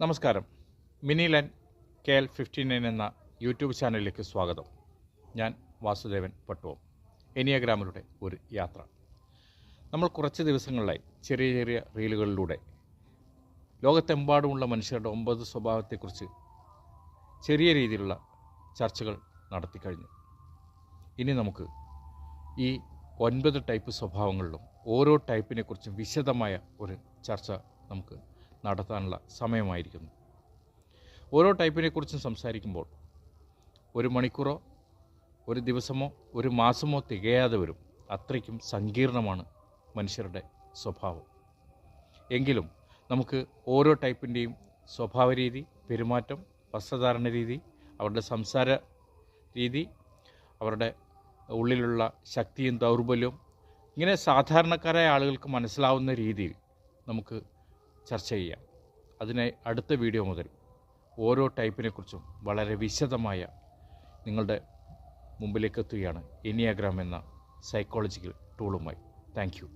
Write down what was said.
നമസ്കാരം. മിനി ലൻ KL59 എന്ന യൂട്യൂബ് ചാനലിലേക്ക് സ്വാഗതം. ഞാൻ വാസുദേവൻ പട്ടുവം. എനിയാഗ്രാമിലൂടെ ഒരു യാത്ര. നമ്മൾ കുറച്ച് ദിവസങ്ങളിലായി ചെറിയ ചെറിയ റീലുകളിലൂടെ ലോകത്തെമ്പാടുമുള്ള മനുഷ്യരുടെ 9 സ്വഭാവത്തെക്കുറിച്ച് ചെറിയ രീതിയിലുള്ള ചർച്ചകൾ നടത്തിക്കഴിഞ്ഞു. ഇനി നമുക്ക് ഈ 9 ടൈപ്പ് സ്വഭാവങ്ങളിലും ഓരോ ടൈപ്പിനെക്കുറിച്ചും വിശദമായ ഒരു ചർച്ച നമുക്ക് നടത്താനുള്ള സമയമായിരിക്കുന്നു. ഓരോ ടൈപ്പിനെക്കുറിച്ചും സംസാരിക്കുമ്പോൾ ഒരു മണിക്കൂറോ ഒരു ദിവസമോ ഒരു മാസമോ തികയാതെ വരും. അത്രയ്ക്കും സങ്കീർണമാണ് മനുഷ്യരുടെ സ്വഭാവം. എങ്കിലും നമുക്ക് ഓരോ ടൈപ്പിൻ്റെയും സ്വഭാവ രീതി, പെരുമാറ്റം, വസ്ത്രധാരണ രീതി, അവരുടെ സംസാര രീതി, അവരുടെ ഉള്ളിലുള്ള ശക്തിയും ദൗർബല്യവും, ഇങ്ങനെ സാധാരണക്കാരായ ആളുകൾക്ക് മനസ്സിലാവുന്ന രീതിയിൽ നമുക്ക് ചർച്ച ചെയ്യാം. അതിനായി അടുത്ത വീഡിയോ മുതൽ ഓരോ ടൈപ്പിനെക്കുറിച്ചും വളരെ വിശദമായ നിങ്ങളുടെ മുമ്പിലേക്ക് എത്തുകയാണ് എനിയാഗ്രാം എന്ന സൈക്കോളജിക്കൽ ടൂളുമായി. Thank you.